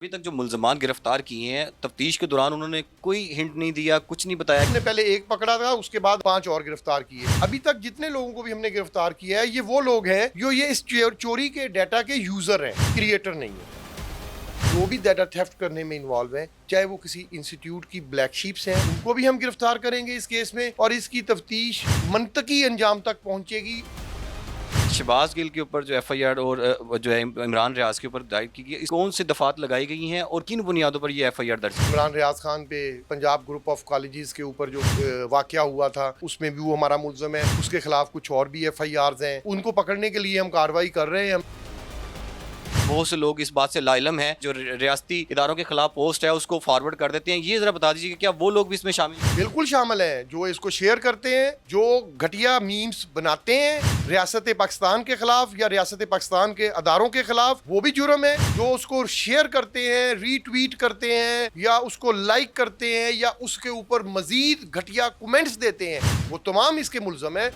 अभी तक जो मुल्ज़मान गिरफ्तार किए हैं, तफ्तीश के दौरान उन्होंने कोई हिंट नहीं दिया, कुछ नहीं बताया। हमने पहले एक पकड़ा था, उसके बाद 5 और गिरफ्तार किए। अभी तक जितने लोगों को भी हमने गिरफ्तार किया है, ये वो लोग हैं जो ये इस चोरी के डाटा के यूजर हैं, क्रिएटर नहीं है। जो भी डाटा थेफ्ट करने में इन्वॉल्व है, चाहे वो किसी इंस्टीट्यूट की ब्लैक शीप्स हैं, उनको भी हम गिरफ्तार करेंगे इस केस में, और इसकी तफ्तीश मंतकी अंजाम तक पहुंचेगी। शहबाज गिल के ऊपर जो एफआईआर और जो है इमरान रियाज के ऊपर दायर की गई, कौन सी दफात लगाई गई हैं और किन बुनियादों पर ये एफआईआर दर्ज है? इमरान रियाज खान पे पंजाब ग्रुप ऑफ कॉलेजेस के ऊपर जो वाकया हुआ था, उसमें भी वो हमारा मुल्ज़िम है। उसके खिलाफ कुछ और भी एफआईआर्स हैं, उनको पकड़ने के लिए हम कार्रवाई कर रहे हैं। बहुत से लोग इस बात से लाइलम हैं, जो रियासती इदारों के खिलाफ पोस्ट है उसको फॉरवर्ड कर देते हैं। ये जरा बता दीजिए कि क्या वो लोग भी इसमें शामिल हैं? बिल्कुल शामिल हैं, जो इसको शेयर करते हैं, जो घटिया मीम्स बनाते हैं रियासत पाकिस्तान के खिलाफ या रियासत पाकिस्तान के अदारों के खिलाफ, वो भी जुर्म है। जो उसको शेयर करते हैं, रीट्वीट करते हैं या उसको लाइक करते हैं या उसके ऊपर मजीद घटिया कमेंट्स देते हैं, वो तमाम इसके मुल्ज़िम है।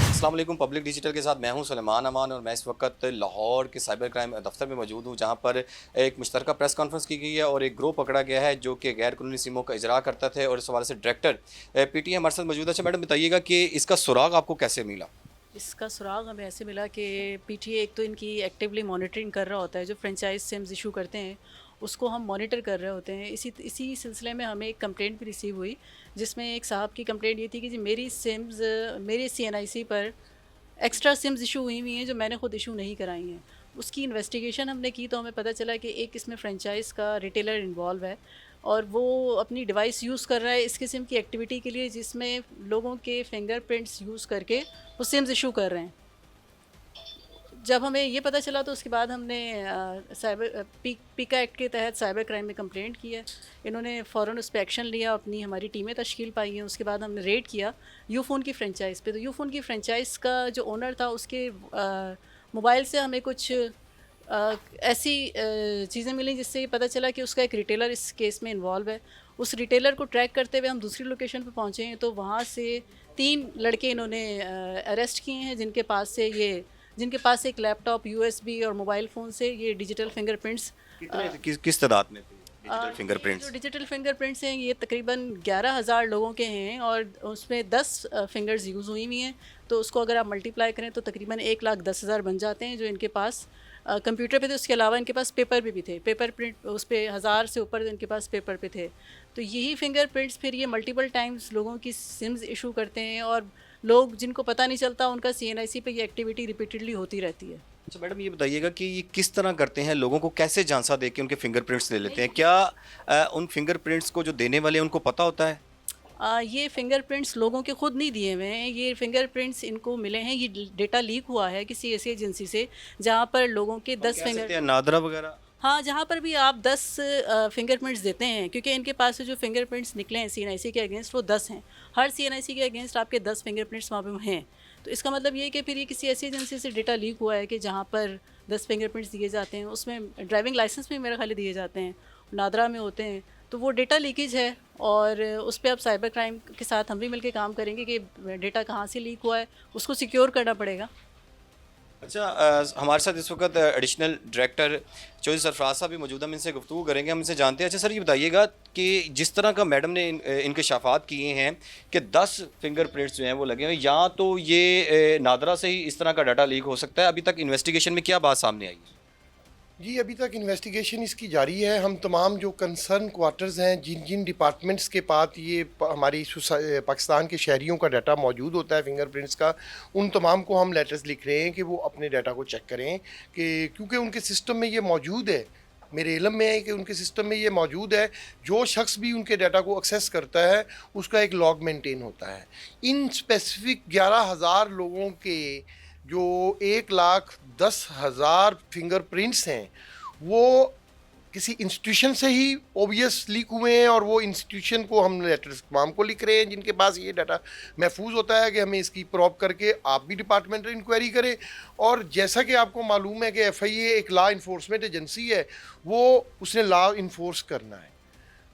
अस्सलाम वालेकुम। पब्लिक डिजिटल के साथ मैं हूं सलेमान अमान और मैं इस वक्त लाहौर के साइबर क्राइम दफ्तर में मौजूद हूं, जहां पर एक मुश्तरका प्रेस कॉन्फ्रेंस की गई है और एक ग्रोह पकड़ा गया है जो कि गैर कानूनी सिमों का इजरा करता था। और इस हवाले से डायरेक्टर पीटीए हमारे साथ मौजूद है। अच्छा मैडम, बताइएगा कि इसका सुराग आपको कैसे मिला? इसका सुराग हमें ऐसे मिला कि पीटीए एक तो इनकी एक्टिवली मॉनिटरिंग कर रहा होता है, जो फ्रेंचाइज सिम्स इशू करते हैं उसको हम मॉनिटर कर रहे होते हैं। इसी सिलसिले में हमें एक कंप्लेंट भी रिसीव हुई, जिसमें एक साहब की कंप्लेंट ये थी कि जी मेरी सिम्स मेरे सीएनआईसी पर एक्स्ट्रा सिम्स इशू हुई हुई हैं जो मैंने खुद इशू नहीं कराई हैं। उसकी इन्वेस्टिगेशन हमने की तो हमें पता चला कि एक इसमें फ्रेंचाइज का रिटेलर इन्वॉल्व है और वो अपनी डिवाइस यूज़ कर रहा है इस किस्म की एक्टिविटी के लिए, जिसमें लोगों के फिंगरप्रिंट्स यूज़ करके वो सिम्स इशू कर रहे हैं। जब हमें ये पता चला तो उसके बाद हमने पीका एक्ट के तहत साइबर क्राइम में कंप्लेंट की है। इन्होंने फ़ौरन उस पर एक्शन लिया, अपनी हमारी टीमें तश्कील पाई हैं। उसके बाद हमने रेड किया यूफ़ोन की फ्रेंचाइज़ पे। तो यूफ़ोन की फ्रेंचाइज़ का जो ओनर था, उसके मोबाइल से हमें कुछ ऐसी चीज़ें मिली जिससे ये पता चला कि उसका एक रिटेलर इस केस में इन्वॉल्व है। उस रिटेलर को ट्रैक करते हुए हम दूसरी लोकेशन पे पहुँचे हैं, तो वहाँ से 3 लड़के इन्होंने अरेस्ट किए हैं, जिनके पास एक लैपटॉप, यूएसबी और मोबाइल फ़ोन से ये डिजिटल फिंगरप्रिंट्स किस तादाद में थे डिजिटल ये फिंगरप्रिंट्स? जो डिजिटल फिंगरप्रिंट्स हैं ये तकरीबन 11,000 लोगों के हैं और उसमें 10 फिंगर्स यूज़ हुई हुई हैं। तो उसको अगर आप मल्टीप्लाई करें तो तकरीबन 1,10,000 बन जाते हैं जो इनके पास कंप्यूटर पे थे। उसके अलावा इनके पास पेपर पे भी थे, पेपर प्रिंट उस पर 1,000 से ऊपर इनके पास पेपर पे थे। तो यही फिंगरप्रिंट्स फिर ये मल्टीपल टाइम्स लोगों की सिम्स इशू करते हैं और लोग जिनको पता नहीं चलता उनका सीएनआईसी पे ये एक्टिविटी रिपीटेडली होती रहती है। अच्छा मैडम, ये बताइएगा कि ये किस तरह करते हैं? लोगों को कैसे झांसा दे के उनके फिंगरप्रिंट्स ले लेते हैं? क्या उन फिंगरप्रिंट्स को जो देने वाले हैं उनको पता होता है? ये फिंगरप्रिंट्स लोगों के खुद नहीं दिए हुए हैं, ये फिंगरप्रिंट्स इनको मिले हैं। ये डेटा लीक हुआ है किसी ऐसी एजेंसी से जहाँ पर लोगों के 10 कह सकते फिंगर हैं नादरा वगैरह? हाँ, जहाँ पर भी आप 10 फिंगरप्रिंट्स देते हैं, क्योंकि इनके पास से जो फिंगरप्रिंट्स निकले हैं सीएनआईसी के अगेंस्ट वो 10 हैं। हर सीएनआईसी के अगेंस्ट आपके 10 फिंगरप्रिंट्स वहाँ पे हैं। तो इसका मतलब ये है कि फिर ये किसी ऐसी एजेंसी से डेटा लीक हुआ है कि जहाँ पर 10 फिंगरप्रिंट्स दिए जाते हैं। उसमें ड्राइविंग लाइसेंस भी मेरे ख्याल दिए जाते हैं, नादरा में होते हैं। तो वो डेटा लीकेज है और उस पर अब साइबर क्राइम के साथ हम भी मिलकर काम करेंगे कि डेटा कहाँ से लीक हुआ है, उसको सिक्योर करना पड़ेगा। अच्छा, हमारे साथ इस वक्त एडिशनल डायरेक्टर चौधरी सरफराज साहब भी मौजूद हैं। हम इनसे गुफ्तगू करेंगे, हम इनसे जानते हैं। अच्छा सर, ये बताइएगा कि जिस तरह का मैडम ने इंकशाफात किए हैं कि 10 फिंगरप्रिंट्स जो हैं वो लगे हुए हैं, या तो ये नादरा से ही इस तरह का डाटा लीक हो सकता है। अभी तक इन्वेस्टिगेशन में क्या बात सामने आई है? जी, अभी तक इन्वेस्टिगेशन इसकी जारी है। हम तमाम जो कंसर्न क्वार्टर्स हैं, जिन जिन डिपार्टमेंट्स के पास ये हमारी पाकिस्तान के शहरियों का डाटा मौजूद होता है फिंगरप्रिंट्स का, उन तमाम को हम लेटर्स लिख रहे हैं कि वो अपने डाटा को चेक करें, कि क्योंकि उनके सिस्टम में ये मौजूद है। मेरे इल्म में है कि उनके सिस्टम में ये मौजूद है। जो शख्स भी उनके डाटा को एक्सेस करता है उसका एक लॉग मेंटेन होता है। इन स्पेसिफिक 11,000 लोगों के जो 1,10,000 फिंगरप्रिंट्स हैं, वो किसी इंस्टीट्यूशन से ही ओबियस लीक हुए हैं और वो इंस्टीट्यूशन को हम लेटर्स तमाम को लिख रहे हैं जिनके पास ये डाटा महफूज होता है कि हमें इसकी प्रॉप करके आप भी डिपार्टमेंटल इंक्वायरी करें। और जैसा कि आपको मालूम है कि एफआईए एक लॉ इन्फोर्समेंट एजेंसी है, वो उसने लॉ इन्फोर्स करना है।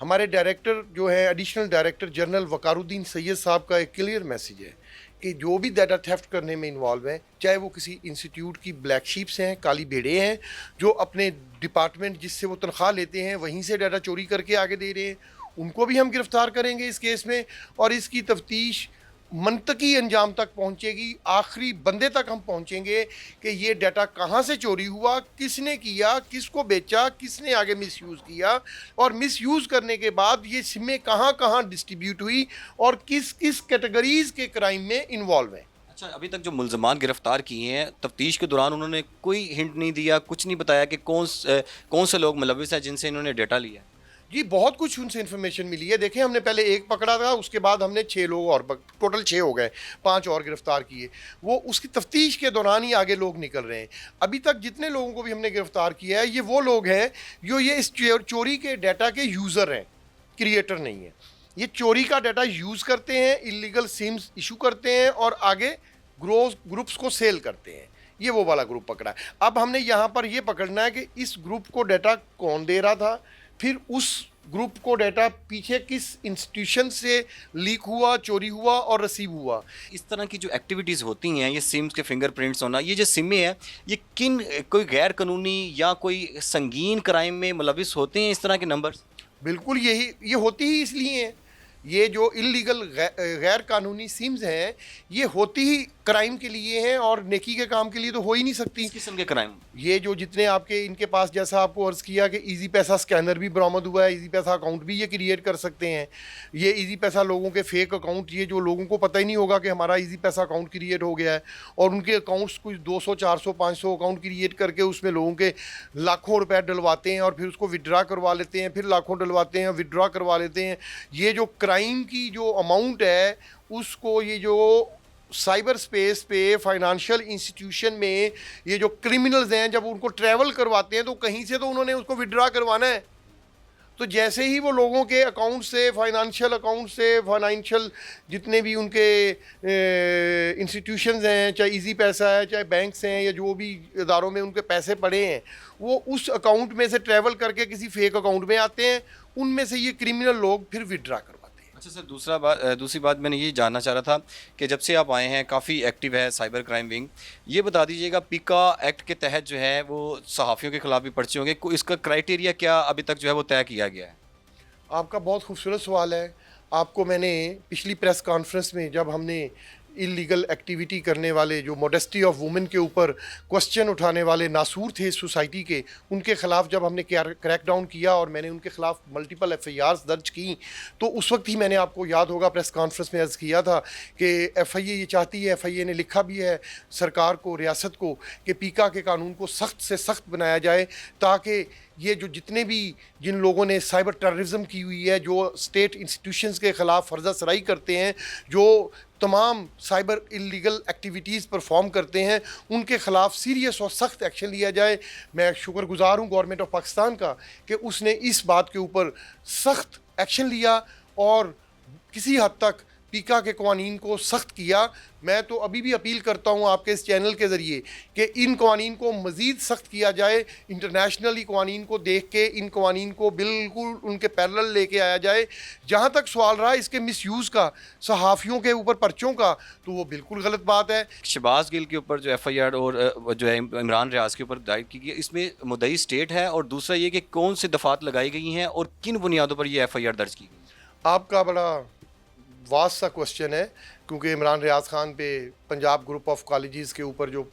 हमारे डायरेक्टर जो है एडिशनल डायरेक्टर जनरल वकारुद्दीन सैयद साहब का एक क्लियर मैसेज है कि जो भी डाटा थेफ्ट करने में इन्वॉल्व हैं, चाहे वो किसी इंस्टीट्यूट की ब्लैक शीप्स हैं, काली भेड़े हैं, जो अपने डिपार्टमेंट जिससे वो तनख्वाह लेते हैं वहीं से डाटा चोरी करके आगे दे रहे हैं, उनको भी हम गिरफ़्तार करेंगे इस केस में। और इसकी तफ्तीश मंतकी अंजाम तक पहुंचेगी, आखिरी बंदे तक हम पहुंचेंगे कि ये डाटा कहां से चोरी हुआ, किसने किया, किसको बेचा, किसने आगे मिसयूज़ किया, और मिसयूज़ करने के बाद ये सिमें कहां कहां डिस्ट्रीब्यूट हुई और किस किस कैटेगरीज़ के क्राइम में इन्वॉल्व हैं। अच्छा, अभी तक जो मुलजमान गिरफ्तार किए हैं, तफ्तीश के दौरान उन्होंने कोई हिंट नहीं दिया, कुछ नहीं बताया कि कौन से लोग मुलविस हैं जिनसे इन्होंने डेटा लिया? जी बहुत कुछ उनसे इन्फॉर्मेशन मिली है। देखें, हमने पहले एक पकड़ा था, उसके बाद हमने 6 लोग और टोटल 6 हो गए, 5 और गिरफ्तार किए। वो उसकी तफ्तीश के दौरान ही आगे लोग निकल रहे हैं। अभी तक जितने लोगों को भी हमने गिरफ्तार किया है, ये वो लोग हैं जो ये इस चोरी के डाटा के यूज़र हैं, क्रिएटर नहीं है। ये चोरी का डाटा यूज़ करते हैं, इलीगल सिम्स इशू करते हैं और आगे ग्रुप्स को सेल करते हैं। ये वो वाला ग्रुप पकड़ा है। अब हमने यहाँ पर ये पकड़ना है कि इस ग्रुप को डाटा कौन दे रहा था, फिर उस ग्रुप को डाटा पीछे किस इंस्टीट्यूशन से लीक हुआ, चोरी हुआ और रिसीव हुआ। इस तरह की जो एक्टिविटीज़ होती हैं, ये सिम्स के फिंगरप्रिंट्स होना, ये जो सिमें हैं, ये किन कोई गैर कानूनी या कोई संगीन क्राइम में मुलविस होते हैं इस तरह के नंबर्स? बिल्कुल यही, ये होती ही इसलिए हैं। ये जो इलीगल गैर कानूनी सिम्स हैं, ये होती ही क्राइम के लिए हैं और नेकी के काम के लिए तो हो ही नहीं सकती। किस किस्म के क्राइम? ये जो जितने आपके इनके पास, जैसा आपको अर्ज़ किया कि इजी पैसा स्कैनर भी बरामद हुआ है, इजी पैसा अकाउंट भी ये क्रिएट कर सकते हैं। ये इजी पैसा लोगों के फेक अकाउंट, ये जो लोगों को पता ही नहीं होगा कि हमारा इजी पैसा अकाउंट क्रिएट हो गया है, और उनके अकाउंट्स कुछ 200 400 500 अकाउंट क्रिएट करके उसमें लोगों के लाखों रुपए डलवाते हैं और फिर उसको विड्रा करवा लेते हैं, फिर लाखों डलवाते हैं, विड्रा करवा लेते हैं। ये जो क्राइम की जो अमाउंट है, उसको ये जो साइबर स्पेस पे फाइनेंशियल इंस्टीट्यूशन में ये जो क्रिमिनल्स हैं, जब उनको ट्रैवल करवाते हैं तो कहीं से तो उन्होंने उसको विड्रा करवाना है। तो जैसे ही वो लोगों के अकाउंट से, फाइनेंशियल अकाउंट से, फाइनेंशियल जितने भी उनके इंस्टीट्यूशंस हैं, चाहे इजी पैसा है, चाहे बैंक्स हैं, या जो भी इदारों में उनके पैसे पड़े हैं, वो उस अकाउंट में से ट्रैवल करके किसी फेक अकाउंट में आते हैं, उनमें से ये क्रिमिनल लोग फिर विड्रा करवाते हैं। अच्छा सर, दूसरी बात मैंने ये जानना चाह रहा था कि जब से आप आए हैं, काफ़ी एक्टिव है साइबर क्राइम विंग, ये बता दीजिएगा पीका एक्ट के तहत जो है वो सहाफ़ियों के खिलाफ भी पर्चे होंगे, इसका क्राइटेरिया क्या अभी तक जो है वो तय किया गया है? आपका बहुत खूबसूरत सवाल है। आपको मैंने पिछली प्रेस कॉन्फ्रेंस में, जब हमने इलीगल एक्टिविटी करने वाले, जो मॉडेस्टी ऑफ वुमेन के ऊपर क्वेश्चन उठाने वाले नासूर थे सोसाइटी के, उनके ख़िलाफ़ जब हमने क्रैक डाउन किया और मैंने उनके ख़िलाफ़ मल्टीपल FIRs दर्ज की, तो उस वक्त ही मैंने, आपको याद होगा, प्रेस कॉन्फ्रेंस में अर्ज़ किया था कि FIA ये चाहती है, FIA ने लिखा भी है सरकार को, रियासत को, कि पीका के कानून को सख्त से सख्त बनाया जाए, ताकि ये जो जितने भी जिन लोगों ने साइबर टेररिज्म की हुई है, जो स्टेट इंस्टीट्यूशंस के ख़िलाफ़ फर्जा सराई करते हैं, जो तमाम साइबर इलीगल एक्टिविटीज़ परफॉर्म करते हैं, उनके ख़िलाफ़ सीरियस और सख्त एक्शन लिया जाए। मैं शुक्रगुज़ार हूँ गवर्नमेंट ऑफ पाकिस्तान का कि उसने इस बात के ऊपर सख्त एक्शन लिया और किसी हद तक पीका के कवानीन को सख्त किया। मैं तो अभी भी अपील करता हूँ आपके इस चैनल के ज़रिए कि इन कवानीन को मज़ीद सख्त किया जाए, इंटरनेशनली कवानीन को देख के इन कवानीन को बिल्कुल उनके पैरेलल लेके आया जाए। जहाँ तक सवाल रहा इसके मिसयूज़ का, सहाफ़ियों के ऊपर पर्चों का, तो वो बिल्कुल गलत बात है। शहबाज गिल के ऊपर जो FIR और जो है इमरान रियाज के ऊपर दायर की गई, इसमें मुद्दई स्टेट है, और दूसरा ये कि कौन से दफ़ात लगाई गई हैं और किन बुनियादों पर ये FIR दर्ज की गई? आपका बड़ा वास्ट सा क्वेश्चन है, क्योंकि इमरान रियाज खान पे पंजाब ग्रुप ऑफ कॉलेजेस के ऊपर जो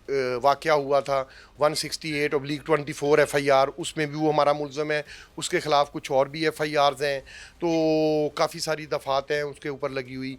वाक़या हुआ था 168/24 FIR, उसमें भी वो हमारा मुलज़म है। उसके ख़िलाफ़ कुछ और भी FIRs हैं, तो काफ़ी सारी दफ़ात हैं उसके ऊपर लगी हुई।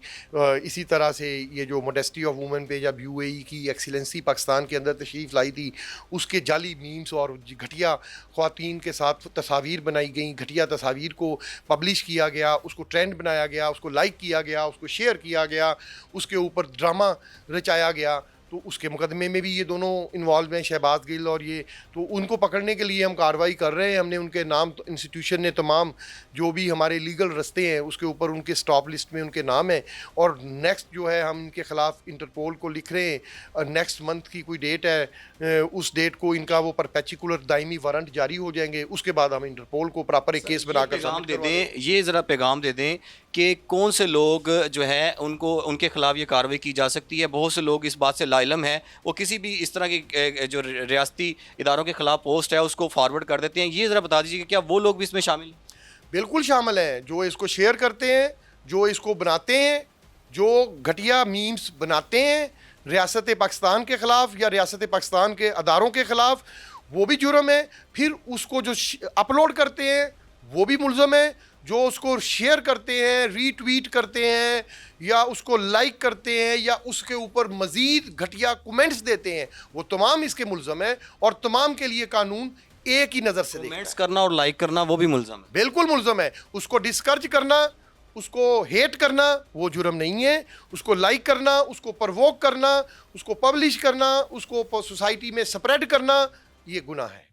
इसी तरह से ये जो मॉडेस्टी ऑफ वुमेन पे जब UAE की एक्सीलेंसी पाकिस्तान के अंदर तशरीफ़ लाई थी, उसके जाली मीम्स और घटिया ख़वातीन के साथ तस्वीर बनाई गई, घटिया तस्वीर को पब्लिश किया गया, उसको ट्रेंड बनाया गया, उसको लाइक किया गया, उसको शेयर किया गया, उसके ऊपर ड्रामा रचाया गया। तो उसके मुकदमे में भी ये दोनों इन्वॉल्व हैं, शहबाज गिल और ये। तो उनको पकड़ने के लिए हम कार्रवाई कर रहे हैं। हमने उनके नाम, तो इंस्टीट्यूशन ने तमाम जो भी हमारे लीगल रस्ते हैं उसके ऊपर उनके स्टॉप लिस्ट में उनके नाम है, और नेक्स्ट जो है हम इनके ख़िलाफ़ इंटरपोल को लिख रहे हैं। नेक्स्ट मंथ की कोई डेट है, उस डेट को इनका वो परपेचुकुलर दायमी वारंट जारी हो जाएंगे। उसके बाद हम इंटरपोल को प्रॉपर एक केस बनाकर पैगाम दे दें, ये ज़रा पैगाम दे दें कि कौन से लोग जो है उनको उनके खिलाफ ये कार्रवाई की जा सकती है। बहुत से लोग इस बात से लाइलम हैं, वो किसी भी इस तरह की जो रियासती इदारों के खिलाफ पोस्ट है उसको फॉरवर्ड कर देते हैं। ये ज़रा बता दीजिए कि क्या वो लोग भी इसमें शामिल हैं? बिल्कुल शामिल हैं, जो इसको शेयर करते हैं, जो इसको बनाते हैं, जो घटिया मीम्स बनाते हैं रियासत पाकिस्तान के ख़िलाफ़ या रियासत पाकिस्तान के अदारों के ख़िलाफ़, वो भी जुर्म है। फिर उसको जो अपलोड करते हैं वो भी मुल्ज़म है, जो उसको शेयर करते हैं, रीट्वीट करते हैं या उसको लाइक करते हैं या उसके ऊपर मज़ीद घटिया कमेंट्स देते हैं, वो तमाम इसके मुल्ज़म है और तमाम के लिए कानून एक ही नज़र से देखता है। कमेंट्स करना और लाइक करना वो भी मुल्ज़म है। बिल्कुल मुल्ज़म है। उसको डिस्करेज करना, उसको हेट करना वो जुर्म नहीं है। उसको लाइक करना, उसको प्रवोक करना, उसको पब्लिश करना, उसको सोसाइटी में स्प्रेड करना, ये गुनाह है।